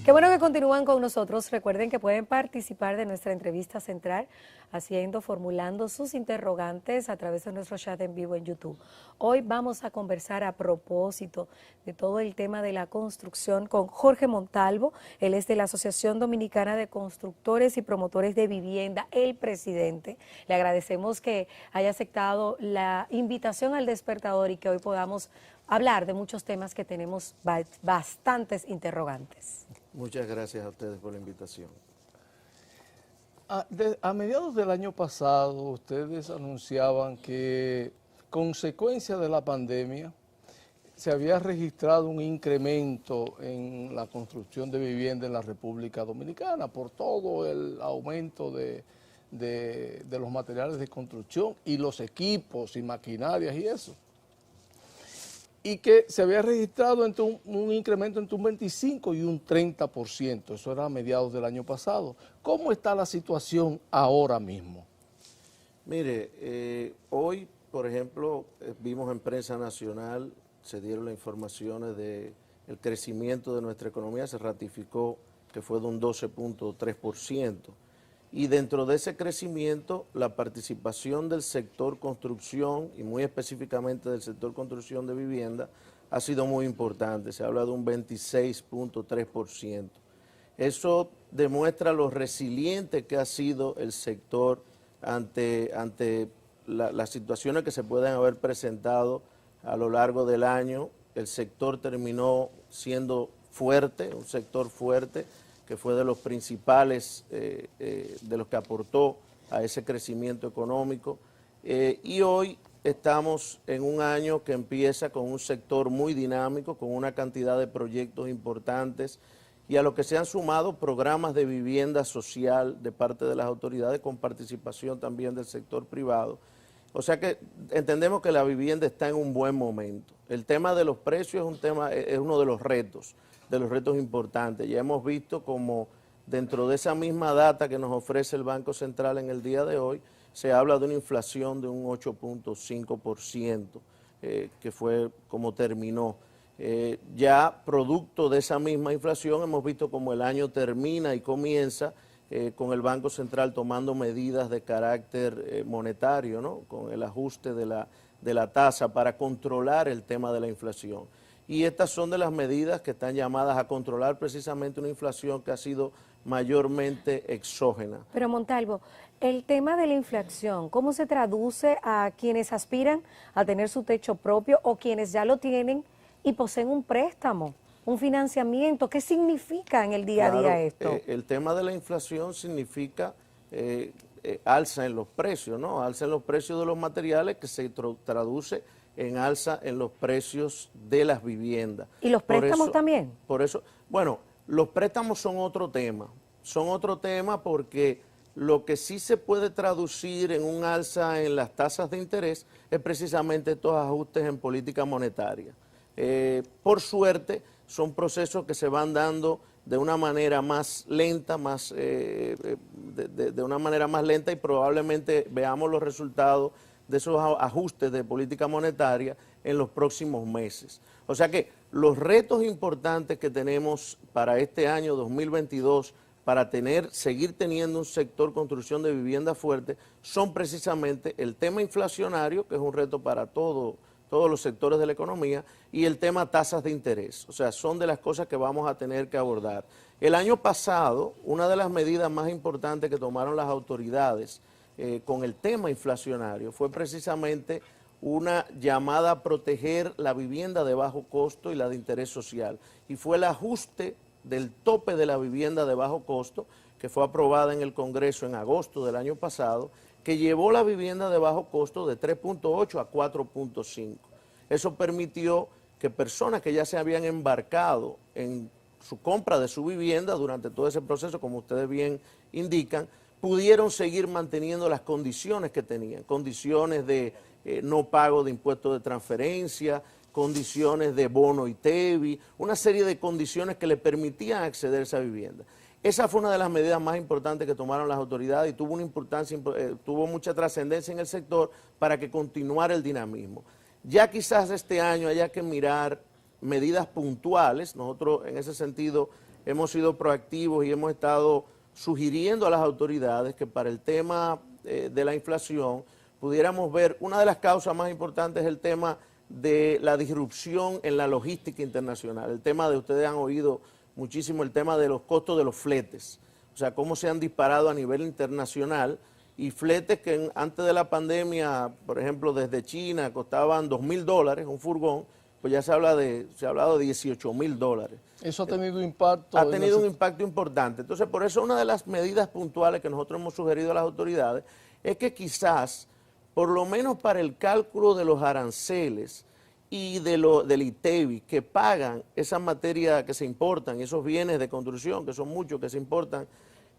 Qué bueno que continúan con nosotros. Recuerden que pueden participar de nuestra entrevista central formulando sus interrogantes a través de nuestro chat en vivo en YouTube. Hoy vamos a conversar a propósito de todo el tema de la construcción con Jorge Montalvo. Él es de la Asociación Dominicana de Constructores y Promotores de Vivienda, el presidente. Le agradecemos que haya aceptado la invitación al despertador y que hoy podamos hablar de muchos temas que tenemos bastantes interrogantes. Muchas gracias a ustedes por la invitación. A mediados del año pasado, ustedes anunciaban que, consecuencia de la pandemia, se había registrado un incremento en la construcción de vivienda en la República Dominicana por todo el aumento de los materiales de construcción y los equipos y maquinarias y eso. Y que se había registrado entre un incremento entre un 25 y un 30%, eso era a mediados del año pasado. ¿Cómo está la situación ahora mismo? Mire, hoy, por ejemplo, vimos en prensa nacional, se dieron las informaciones del crecimiento de nuestra economía, se ratificó que fue de un 12.3%. Y dentro de ese crecimiento, la participación del sector construcción, y muy específicamente del sector construcción de vivienda, ha sido muy importante. Se habla de un 26.3%. Eso demuestra lo resiliente que ha sido el sector ante las situaciones que se pueden haber presentado a lo largo del año. El sector terminó siendo fuerte, un sector fuerte, que fue de los principales, de los que aportó a ese crecimiento económico. Y hoy estamos en un año que empieza con un sector muy dinámico, con una cantidad de proyectos importantes y a lo que se han sumado programas de vivienda social de parte de las autoridades con participación también del sector privado. O sea que entendemos que la vivienda está en un buen momento. El tema de los precios es uno de los retos importantes. Ya hemos visto como dentro de esa misma data que nos ofrece el Banco Central en el día de hoy, se habla de una inflación de un 8.5%, que fue como terminó. Ya producto de esa misma inflación hemos visto como el año termina y comienza con el Banco Central tomando medidas de carácter monetario, ¿no? Con el ajuste de la tasa para controlar el tema de la inflación. Y estas son de las medidas que están llamadas a controlar precisamente una inflación que ha sido mayormente exógena. Pero Montalvo, el tema de la inflación, ¿cómo se traduce a quienes aspiran a tener su techo propio o quienes ya lo tienen y poseen un préstamo, un financiamiento? ¿Qué significa en el día a día esto? El tema de la inflación significa alza en los precios, ¿no? Alza en los precios de los materiales que se traduce en alza en los precios de las viviendas. ¿Y los préstamos también? Por eso, bueno, los préstamos son otro tema porque lo que sí se puede traducir en un alza en las tasas de interés es precisamente estos ajustes en política monetaria. Por suerte, son procesos que se van dando de una manera más lenta, de una manera más lenta y probablemente veamos los resultados de esos ajustes de política monetaria en los próximos meses. O sea que los retos importantes que tenemos para este año 2022 para seguir teniendo un sector construcción de vivienda fuerte son precisamente el tema inflacionario, que es un reto para todos los sectores de la economía, y el tema tasas de interés. O sea, son de las cosas que vamos a tener que abordar. El año pasado, una de las medidas más importantes que tomaron las autoridades con el tema inflacionario fue precisamente una llamada a proteger la vivienda de bajo costo y la de interés social. Y fue el ajuste del tope de la vivienda de bajo costo, que fue aprobada en el Congreso en agosto del año pasado, que llevó la vivienda de bajo costo de 3.8 a 4.5. Eso permitió que personas que ya se habían embarcado en su compra de su vivienda durante todo ese proceso, como ustedes bien indican, pudieron seguir manteniendo las condiciones que tenían, condiciones de no pago de impuestos de transferencia, condiciones de bono y TEBI, una serie de condiciones que le permitían acceder a esa vivienda. Esa fue una de las medidas más importantes que tomaron las autoridades y tuvo mucha trascendencia en el sector para que continuara el dinamismo. Ya quizás este año haya que mirar medidas puntuales. Nosotros en ese sentido hemos sido proactivos y hemos estado sugiriendo a las autoridades que para el tema de la inflación pudiéramos ver, una de las causas más importantes es el tema de la disrupción en la logística internacional. El tema de, ustedes han oído muchísimo el tema de los costos de los fletes, o sea, cómo se han disparado a nivel internacional, y fletes que antes de la pandemia, por ejemplo, desde China costaban $2.000 un furgón, pues ya se ha hablado de $18.000. Eso ha tenido impacto. Ha tenido un impacto importante. Entonces, por eso una de las medidas puntuales que nosotros hemos sugerido a las autoridades es que quizás, por lo menos para el cálculo de los aranceles y del ITEVI, que pagan esas materias que se importan, esos bienes de construcción, que son muchos que se importan,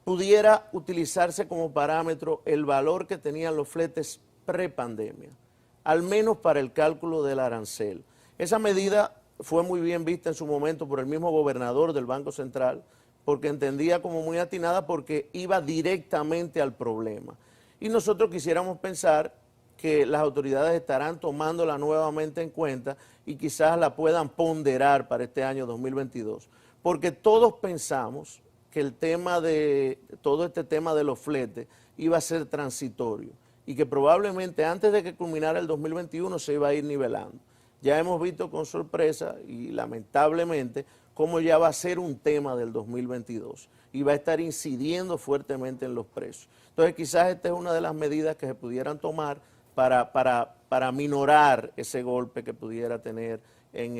pudiera utilizarse como parámetro el valor que tenían los fletes prepandemia, al menos para el cálculo del arancel. Esa medida fue muy bien vista en su momento por el mismo gobernador del Banco Central, porque entendía como muy atinada, porque iba directamente al problema. Y nosotros quisiéramos pensar que las autoridades estarán tomándola nuevamente en cuenta y quizás la puedan ponderar para este año 2022, porque todos pensamos que el tema todo este tema de los fletes iba a ser transitorio y que probablemente antes de que culminara el 2021 se iba a ir nivelando. Ya hemos visto con sorpresa y lamentablemente cómo ya va a ser un tema del 2022 y va a estar incidiendo fuertemente en los precios. Entonces quizás esta es una de las medidas que se pudieran tomar para minorar ese golpe que pudiera tener en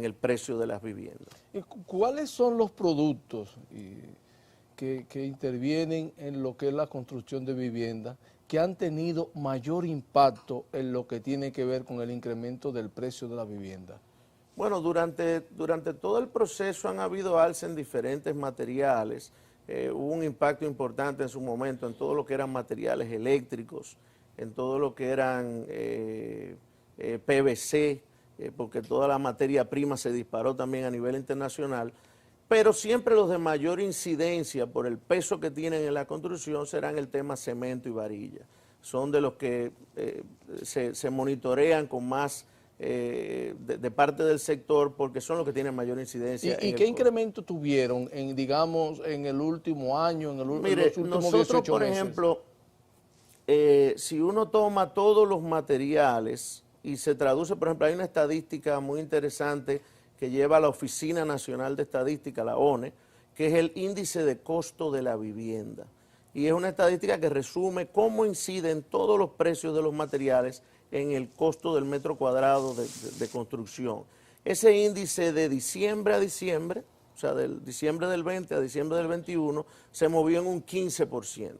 el precio de las viviendas. ¿Y cuáles son los productos que intervienen en lo que es la construcción de viviendas que han tenido mayor impacto en lo que tiene que ver con el incremento del precio de la vivienda? Bueno, durante todo el proceso han habido alzas en diferentes materiales. Hubo un impacto importante en su momento en todo lo que eran materiales eléctricos, en todo lo que eran PVC, porque toda la materia prima se disparó también a nivel internacional, pero siempre los de mayor incidencia por el peso que tienen en la construcción serán el tema cemento y varilla. Son de los que se monitorean con más de parte del sector, porque son los que tienen mayor incidencia. ¿Y qué incremento tuvieron digamos, en el último año, en los últimos 18 meses? Nosotros, por ejemplo, si uno toma todos los materiales y se traduce, por ejemplo, hay una estadística muy interesante que lleva la Oficina Nacional de Estadística, la ONE, que es el índice de costo de la vivienda. Y es una estadística que resume cómo inciden todos los precios de los materiales en el costo del metro cuadrado de construcción. Ese índice de diciembre a diciembre, o sea, del diciembre del 20 a diciembre del 21, se movió en un 15%,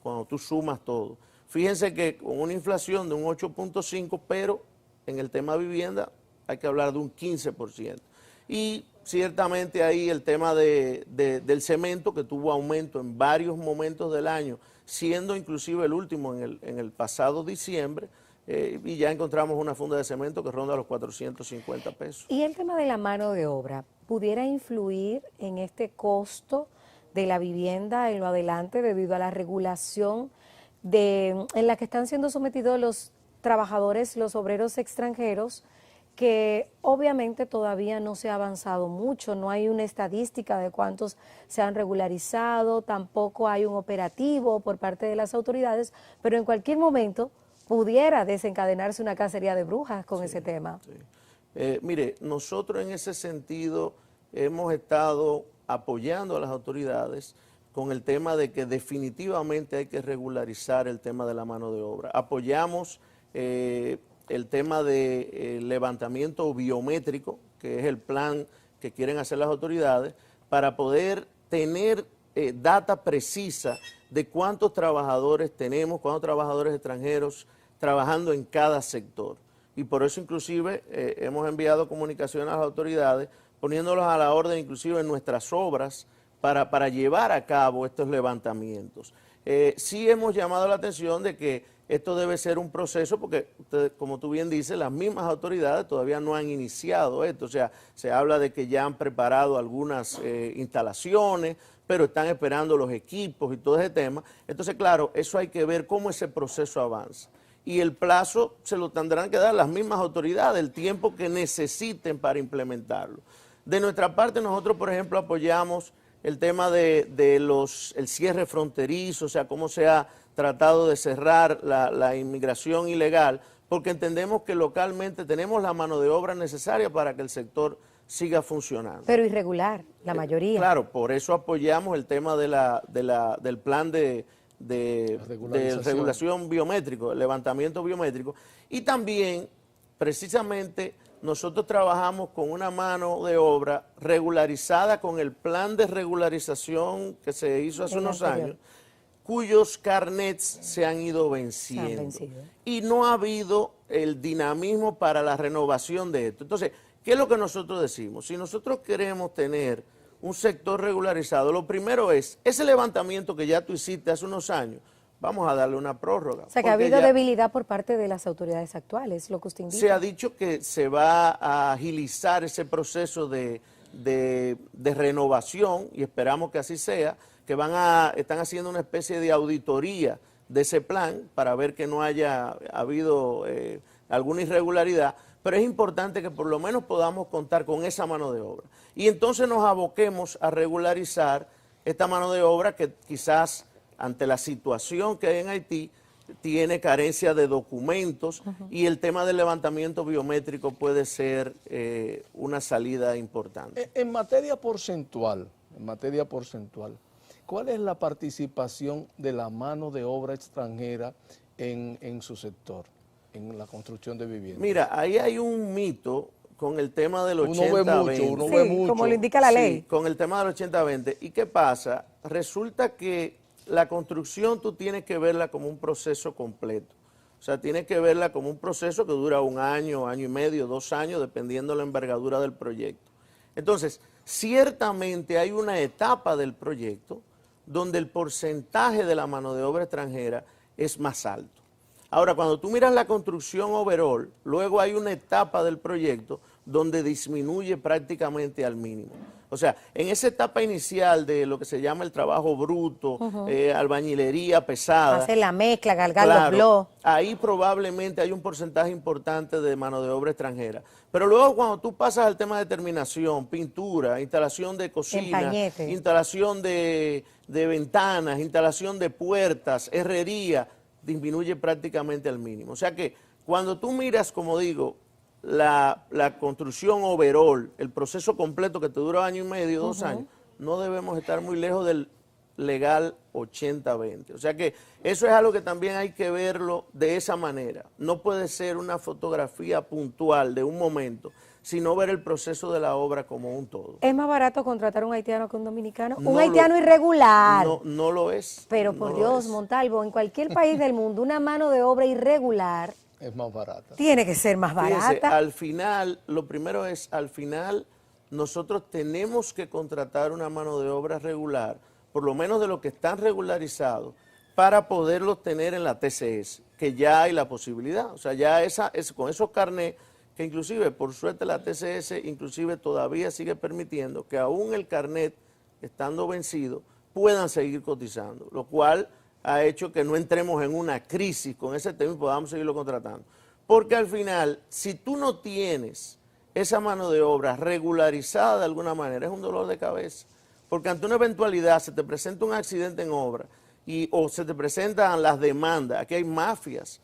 cuando tú sumas todo. Fíjense que con una inflación de un 8.5, pero en el tema vivienda hay que hablar de un 15%. Y ciertamente ahí el tema del cemento, que tuvo aumento en varios momentos del año, siendo inclusive el último en el pasado diciembre, y ya encontramos una funda de cemento que ronda los 450 pesos. ¿Y el tema de la mano de obra pudiera influir en este costo de la vivienda en lo adelante debido a la regulación en la que están siendo sometidos los trabajadores, los obreros extranjeros, que obviamente todavía no se ha avanzado mucho, no hay una estadística de cuántos se han regularizado, tampoco hay un operativo por parte de las autoridades, pero en cualquier momento pudiera desencadenarse una cacería de brujas con ese tema? Sí. Mire, nosotros en ese sentido hemos estado apoyando a las autoridades con el tema de que definitivamente hay que regularizar el tema de la mano de obra. Apoyamos el tema de levantamiento biométrico, que es el plan que quieren hacer las autoridades, para poder tener data precisa de cuántos trabajadores tenemos, cuántos trabajadores extranjeros trabajando en cada sector. Y por eso inclusive hemos enviado comunicaciones a las autoridades, poniéndolos a la orden inclusive en nuestras obras para llevar a cabo estos levantamientos. Sí hemos llamado la atención de que esto debe ser un proceso porque, como tú bien dices, las mismas autoridades todavía no han iniciado esto. O sea, se habla de que ya han preparado algunas instalaciones, pero están esperando los equipos y todo ese tema. Entonces, claro, eso hay que ver cómo ese proceso avanza. y el plazo se lo tendrán que dar las mismas autoridades, el tiempo que necesiten para implementarlo. De nuestra parte, nosotros, por ejemplo, apoyamos el tema el cierre fronterizo, o sea, cómo se ha tratado de cerrar la inmigración ilegal, porque entendemos que localmente tenemos la mano de obra necesaria para que el sector siga funcionando. Pero irregular, la mayoría. Claro, por eso apoyamos el tema del plan de regulación biométrico, el levantamiento biométrico, y también, precisamente, nosotros trabajamos con una mano de obra regularizada con el plan de regularización que se hizo hace unos años, cuyos carnets se han ido venciendo. Y no ha habido el dinamismo para la renovación de esto. Entonces, ¿qué es lo que nosotros decimos? Si nosotros queremos tener un sector regularizado, lo primero es, ese levantamiento que ya tú hiciste hace unos años, vamos a darle una prórroga. O sea, que ha habido debilidad por parte de las autoridades actuales, lo que usted indica. Se ha dicho que se va a agilizar ese proceso de renovación, y esperamos que así sea, que están haciendo una especie de auditoría de ese plan para ver que no haya habido alguna irregularidad, pero es importante que por lo menos podamos contar con esa mano de obra. Y entonces nos aboquemos a regularizar esta mano de obra que quizás ante la situación que hay en Haití tiene carencia de documentos, y el tema del levantamiento biométrico puede ser una salida importante. En materia porcentual, ¿cuál es la participación de la mano de obra extranjera en su sector, en la construcción de viviendas? Mira, ahí hay un mito con el tema del 80-20. Uno ve mucho. Como lo indica la ley. Sí, con el tema del 80-20. ¿Y qué pasa? Resulta que la construcción tú tienes que verla como un proceso completo. O sea, tienes que verla como un proceso que dura 1 año, año y medio, 2 años, dependiendo de la envergadura del proyecto. Entonces, ciertamente hay una etapa del proyecto donde el porcentaje de la mano de obra extranjera es más alto. Ahora, cuando tú miras la construcción overall, luego hay una etapa del proyecto donde disminuye prácticamente al mínimo. O sea, en esa etapa inicial de lo que se llama el trabajo bruto, albañilería pesada. Hacer la mezcla, cargar los blogs. Ahí probablemente hay un porcentaje importante de mano de obra extranjera. Pero luego cuando tú pasas al tema de terminación, pintura, instalación de cocina, Empañete, instalación de ventanas, instalación de puertas, herrería, disminuye prácticamente al mínimo. O sea que cuando tú miras, como digo, la construcción overall, el proceso completo que te dura 1 año y medio, 2 años, no debemos estar muy lejos del legal 80-20. O sea que eso es algo que también hay que verlo de esa manera. No puede ser una fotografía puntual de un momento, sino ver el proceso de la obra como un todo. ¿Es más barato contratar un haitiano que un dominicano? No un haitiano irregular. No lo es. Pero por Dios, Montalvo, en cualquier país del mundo, una mano de obra irregular es más barata. Tiene que ser más barata. Fíjense, al final, lo primero es, al final, nosotros tenemos que contratar una mano de obra regular, por lo menos de los que están regularizados, para poderlos tener en la TCS, que ya hay la posibilidad. O sea, ya con esos carnets, que inclusive, por suerte, la TCS inclusive todavía sigue permitiendo que aún el carnet, estando vencido, puedan seguir cotizando, lo cual ha hecho que no entremos en una crisis con ese tema y podamos seguirlo contratando. Porque al final, si tú no tienes esa mano de obra regularizada de alguna manera, es un dolor de cabeza. Porque ante una eventualidad se te presenta un accidente en obra o se te presentan las demandas. Aquí hay mafias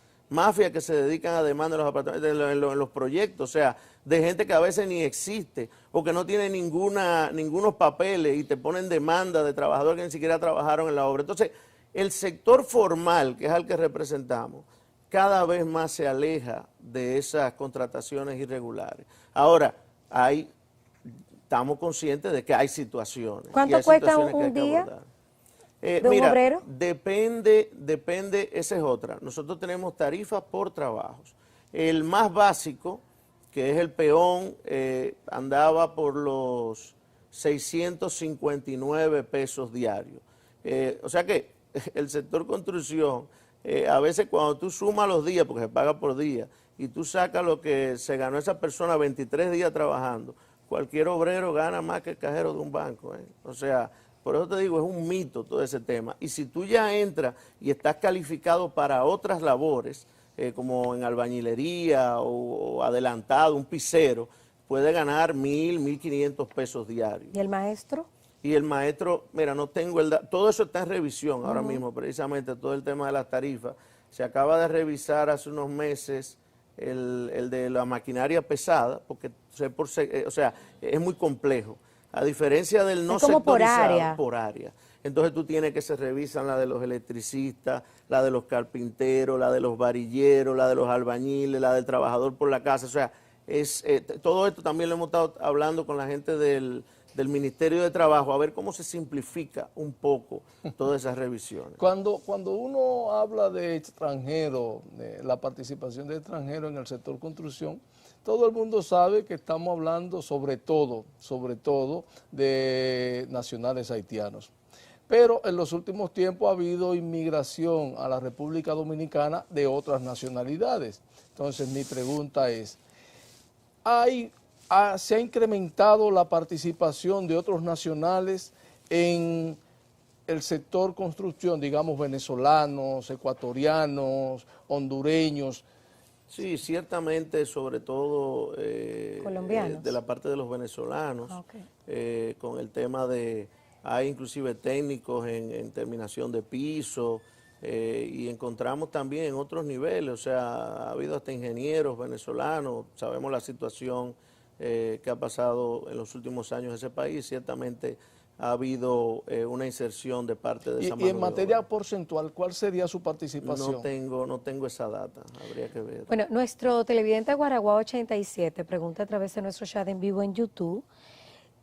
que se dedican a demandar en los apartamentos, en los proyectos, o sea, de gente que a veces ni existe o que no tiene ningunos papeles y te ponen demanda de trabajadores que ni siquiera trabajaron en la obra. Entonces, el sector formal, que es al que representamos, cada vez más se aleja de esas contrataciones irregulares. Ahora, estamos conscientes de que hay situaciones. ¿Cuánto cuesta un día de un obrero? Depende, esa es otra. Nosotros tenemos tarifas por trabajos. El más básico, que es el peón, andaba por los 659 pesos diarios. O sea que el sector construcción, a veces cuando tú sumas los días, porque se paga por día, y tú sacas lo que se ganó esa persona 23 días trabajando, cualquier obrero gana más que el cajero de un banco. O sea, por eso te digo, es un mito todo ese tema. Y si tú ya entras y estás calificado para otras labores, como en albañilería o adelantado, un pisero, puede ganar 1.000, 1.500 pesos diarios. ¿Y el maestro? Y el maestro, mira, no tengo el dato, todo eso está en revisión ahora mismo, precisamente todo el tema de las tarifas. Se acaba de revisar hace unos meses el de la maquinaria pesada, porque o sea, es muy complejo. A diferencia del no es como sectorizado, por área. Entonces tú tienes que se revisan la de los electricistas, la de los carpinteros, la de los varilleros, la de los albañiles, la del trabajador por la casa. O sea, todo esto también lo hemos estado hablando con la gente del Ministerio de Trabajo, a ver cómo se simplifica un poco todas esas revisiones. Cuando uno habla de extranjero, de la participación de extranjeros en el sector construcción, todo el mundo sabe que estamos hablando sobre todo de nacionales haitianos. Pero en los últimos tiempos ha habido inmigración a la República Dominicana de otras nacionalidades. Entonces mi pregunta es, ¿se ha incrementado la participación de otros nacionales en el sector construcción, digamos venezolanos, ecuatorianos, hondureños? Sí, ciertamente, sobre todo colombianos, de la parte de los venezolanos, con el tema hay inclusive técnicos en terminación de piso, y encontramos también en otros niveles, o sea, ha habido hasta ingenieros venezolanos, sabemos la situación que ha pasado en los últimos años en ese país, ciertamente ha habido una inserción de parte de esa mano y en materia porcentual, ¿cuál sería su participación? No tengo esa data, habría que ver. Bueno, nuestro televidente Guaraguao 87 pregunta a través de nuestro chat en vivo en YouTube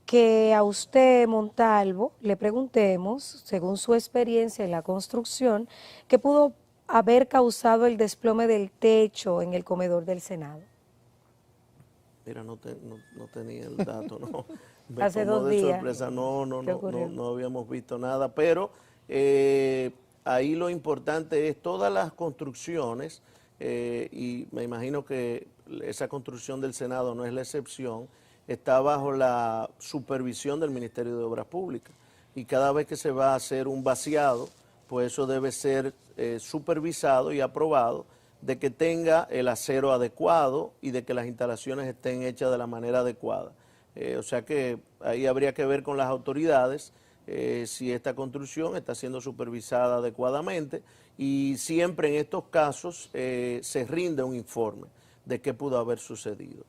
que a usted, Montalvo, le preguntemos, según su experiencia en la construcción, ¿qué pudo haber causado el desplome del techo en el comedor del Senado? Mira, no tenía el dato, no. Me Hace tomó 2 de días. sorpresa, no habíamos visto nada, pero ahí lo importante es todas las construcciones, y me imagino que esa construcción del Senado no es la excepción, está bajo la supervisión del Ministerio de Obras Públicas, y cada vez que se va a hacer un vaciado, pues eso debe ser supervisado y aprobado, de que tenga el acero adecuado y de que las instalaciones estén hechas de la manera adecuada. O sea que ahí habría que ver con las autoridades si esta construcción está siendo supervisada adecuadamente, y siempre en estos casos se rinde un informe de qué pudo haber sucedido.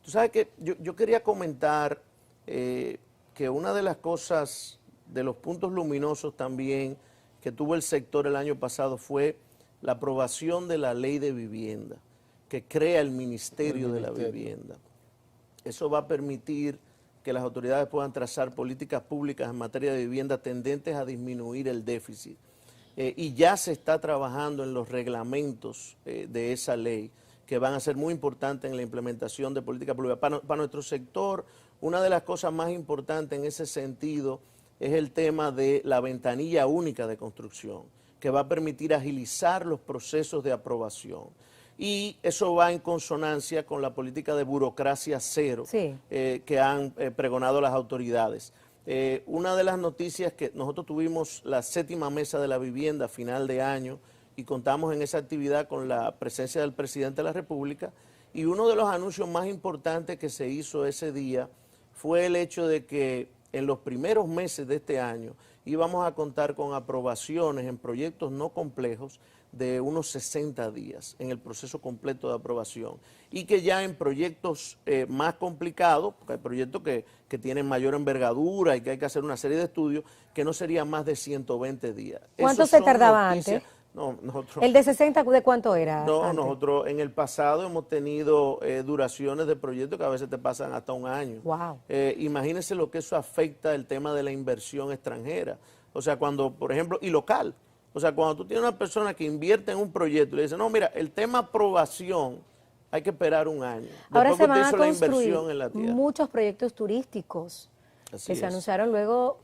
Tú sabes que yo quería comentar que una de las cosas, de los puntos luminosos también que tuvo el sector el año pasado fue la aprobación de la ley de vivienda, que crea el Ministerio de la Vivienda. Eso va a permitir que las autoridades puedan trazar políticas públicas en materia de vivienda tendentes a disminuir el déficit. Y ya se está trabajando en los reglamentos de esa ley, que van a ser muy importantes en la implementación de políticas públicas. Para nuestro sector, una de las cosas más importantes en ese sentido es el tema de la ventanilla única de construcción, que va a permitir agilizar los procesos de aprobación. Y eso va en consonancia con la política de burocracia cero que han pregonado las autoridades. Una de las noticias que nosotros tuvimos la 7ª mesa de la vivienda a final de año y contamos en esa actividad con la presencia del presidente de la República, y uno de los anuncios más importantes que se hizo ese día fue el hecho de que en los primeros meses de este año íbamos a contar con aprobaciones en proyectos no complejos de unos 60 días en el proceso completo de aprobación, y que ya en proyectos más complicados, porque hay proyectos que tienen mayor envergadura y que hay que hacer una serie de estudios, que no serían más de 120 días. ¿Cuánto se tardaba antes? No, nosotros, ¿El de 60 de cuánto era? No, antes? Nosotros en el pasado hemos tenido duraciones de proyectos que a veces te pasan hasta un año. Wow. Imagínense lo que eso afecta el tema de la inversión extranjera. O sea, cuando, por ejemplo, y local. O sea, cuando tú tienes una persona que invierte en un proyecto y le dice, no, mira, el tema aprobación hay que esperar un año. Ahora después se que van usted a hizo la construir inversión en la tierra. muchos proyectos turísticos Así que se es. anunciaron luego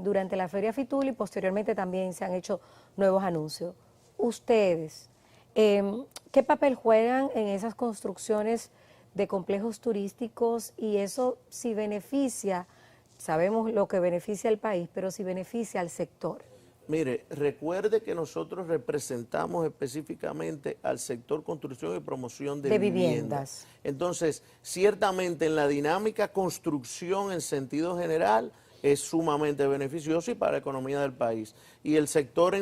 durante la Feria Fitul, y posteriormente también se han hecho nuevos anuncios. Ustedes, ¿qué papel juegan en esas construcciones de complejos turísticos? Y eso, si beneficia, sabemos lo que beneficia al país, pero si beneficia al sector. Mire, recuerde que nosotros representamos específicamente al sector construcción y promoción de viviendas. Entonces, ciertamente en la dinámica construcción en sentido general es sumamente beneficioso y para la economía del país. Y el sector,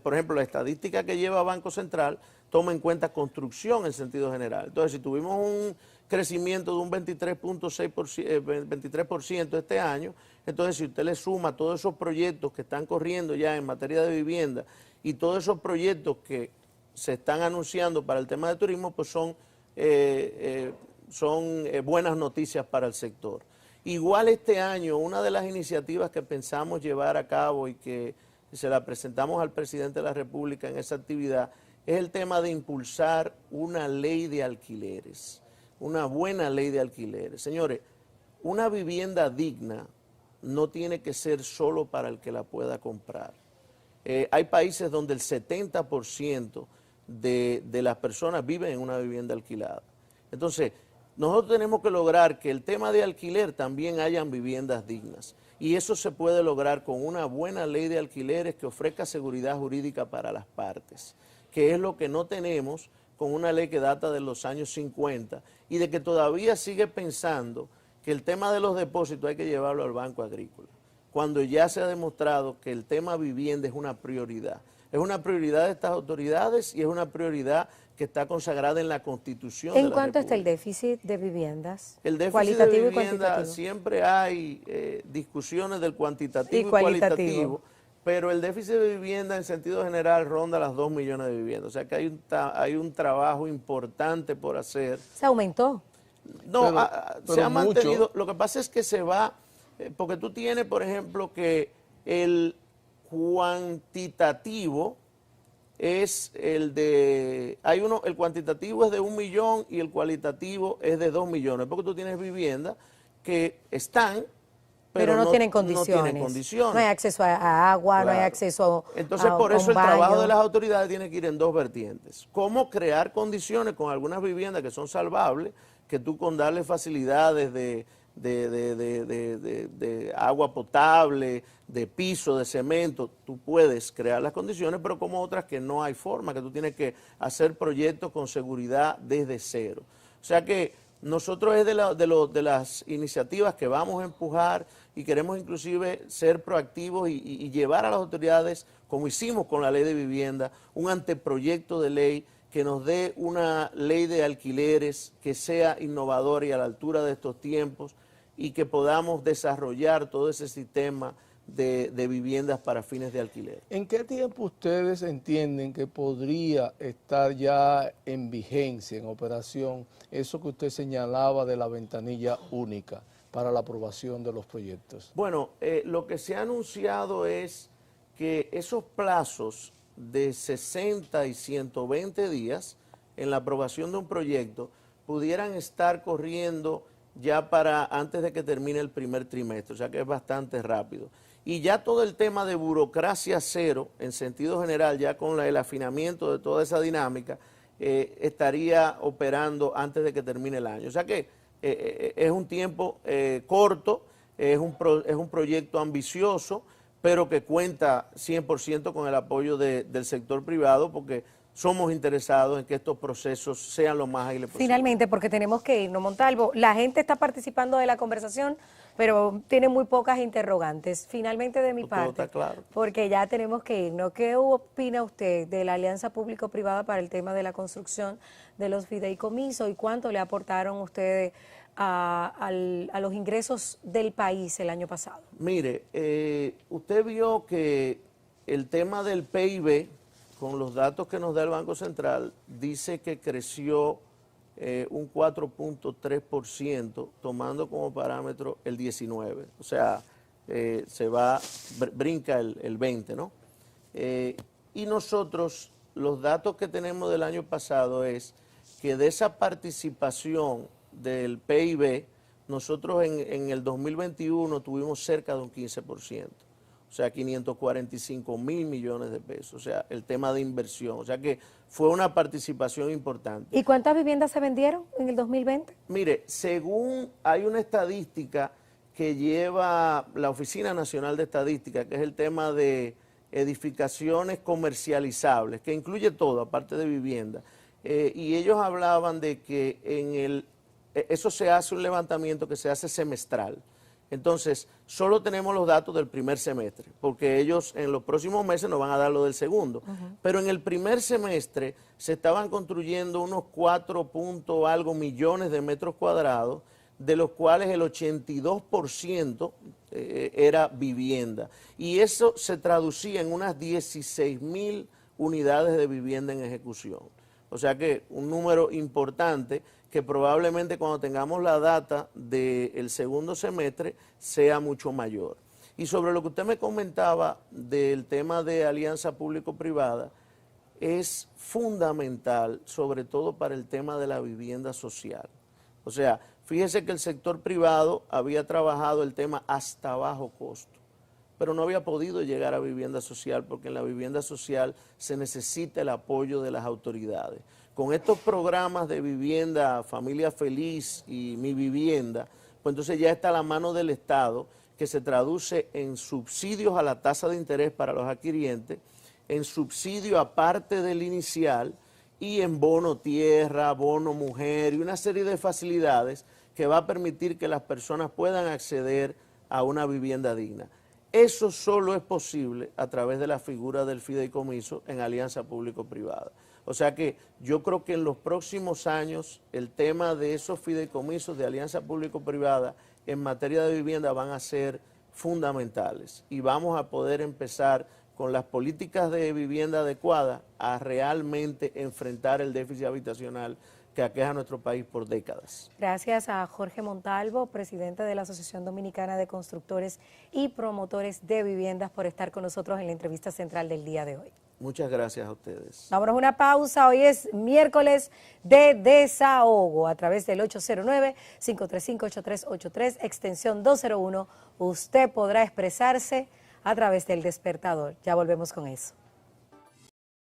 por ejemplo, la estadística que lleva Banco Central toma en cuenta construcción en sentido general. Entonces, si tuvimos un crecimiento de un 23% este año, entonces si usted le suma todos esos proyectos que están corriendo ya en materia de vivienda y todos esos proyectos que se están anunciando para el tema de turismo, pues son buenas noticias para el sector. Igual este año, una de las iniciativas que pensamos llevar a cabo y que se la presentamos al presidente de la República en esa actividad, es el tema de impulsar una ley de alquileres, una buena ley de alquileres. Señores, una vivienda digna no tiene que ser solo para el que la pueda comprar. Hay países donde el 70% de las personas viven en una vivienda alquilada. Entonces, nosotros tenemos que lograr que el tema de alquiler también hayan viviendas dignas. Y eso se puede lograr con una buena ley de alquileres que ofrezca seguridad jurídica para las partes, que es lo que no tenemos con una ley que data de los años 50 y de que todavía sigue pensando que el tema de los depósitos hay que llevarlo al Banco Agrícola, cuando ya se ha demostrado que el tema vivienda es una prioridad. Es una prioridad de estas autoridades y es una prioridad que está consagrada en la Constitución de la República. ¿En cuánto está el déficit de viviendas? El déficit Cualitativo de y vivienda, cuantitativo. siempre hay discusiones del cuantitativo y cualitativo, pero el déficit de vivienda en sentido general ronda las 2 millones de viviendas. O sea que hay un trabajo importante por hacer. ¿Se aumentó? No, pero se ha mantenido. mucho. Lo que pasa es que se va, porque tú tienes, por ejemplo, que el cuantitativo es el de, el cuantitativo es de 1 millón y el cualitativo es de 2 millones, porque tú tienes viviendas que están, pero no tienen condiciones. No tienen condiciones. No hay acceso a agua, Claro. no hay acceso Entonces, a por eso un el trabajo baño. de las autoridades tiene que ir en dos vertientes. Cómo crear condiciones con algunas viviendas que son salvables, que tú con darle facilidades de agua potable, de piso, de cemento, tú puedes crear las condiciones, pero como otras que no hay forma, que tú tienes que hacer proyectos con seguridad desde cero. O sea que nosotros es de las iniciativas que vamos a empujar y queremos inclusive ser proactivos y llevar a las autoridades, como hicimos con la ley de vivienda, un anteproyecto de ley que nos dé una ley de alquileres que sea innovadora y a la altura de estos tiempos y que podamos desarrollar todo ese sistema de viviendas para fines de alquiler. ¿En qué tiempo ustedes entienden que podría estar ya en vigencia, en operación, eso que usted señalaba de la ventanilla única para la aprobación de los proyectos? Bueno, lo que se ha anunciado es que esos plazos de 60 y 120 días en la aprobación de un proyecto pudieran estar corriendo ya para antes de que termine el primer trimestre, o sea que es bastante rápido. Y ya todo el tema de burocracia cero, en sentido general, ya con el afinamiento de toda esa dinámica, estaría operando antes de que termine el año. O sea que es un tiempo corto, es un proyecto ambicioso, pero que cuenta 100% con el apoyo del sector privado, porque somos interesados en que estos procesos sean lo más ágiles posible. Finalmente, porque tenemos que irnos, Montalvo, la gente está participando de la conversación, pero tiene muy pocas interrogantes. Finalmente de mi Todo parte, está claro. porque ya tenemos que irnos. ¿Qué opina usted de la alianza público-privada para el tema de la construcción de los fideicomisos y cuánto le aportaron ustedes a los ingresos del país el año pasado? Mire, usted vio que el tema del PIB, con los datos que nos da el Banco Central, dice que creció un 4.3%, tomando como parámetro el 19. O sea, brinca el 20, ¿no? Y nosotros, los datos que tenemos del año pasado es que de esa participación del PIB, nosotros en el 2021 tuvimos cerca de un 15%. O sea, 545.000 millones de pesos, o sea, el tema de inversión, o sea que fue una participación importante. ¿Y cuántas viviendas se vendieron en el 2020? Mire, según hay una estadística que lleva la Oficina Nacional de Estadística, que es el tema de edificaciones comercializables, que incluye todo, aparte de vivienda. Y ellos hablaban de que eso se hace un levantamiento que se hace semestral. Entonces, solo tenemos los datos del primer semestre, porque ellos en los próximos meses nos van a dar lo del segundo. Pero en el primer semestre se estaban construyendo unos 4 algo millones de metros cuadrados, de los cuales el 82% era vivienda. Y eso se traducía en unas 16,000 unidades de vivienda en ejecución. O sea que un número importante que probablemente cuando tengamos la data del segundo semestre sea mucho mayor. Y sobre lo que usted me comentaba del tema de alianza público-privada, es fundamental, sobre todo para el tema de la vivienda social. O sea, fíjese que el sector privado había trabajado el tema hasta bajo costo, pero no había podido llegar a vivienda social porque en la vivienda social se necesita el apoyo de las autoridades. Con estos programas de vivienda, Familia Feliz y Mi Vivienda, pues entonces ya está a la mano del Estado, que se traduce en subsidios a la tasa de interés para los adquirientes, en subsidio aparte del inicial y en bono tierra, bono mujer y una serie de facilidades que va a permitir que las personas puedan acceder a una vivienda digna. Eso solo es posible a través de la figura del fideicomiso en alianza público-privada. O sea que yo creo que en los próximos años el tema de esos fideicomisos de alianza público-privada en materia de vivienda van a ser fundamentales y vamos a poder empezar con las políticas de vivienda adecuadas a realmente enfrentar el déficit habitacional que aqueja a nuestro país por décadas. Gracias a Jorge Montalvo, presidente de la Asociación Dominicana de Constructores y Promotores de Viviendas, por estar con nosotros en la entrevista central del día de hoy. Muchas gracias a ustedes. Vámonos a una pausa. Hoy es miércoles de desahogo a través del 809-535-8383, extensión 201. Usted podrá expresarse a través del despertador. Ya volvemos con eso.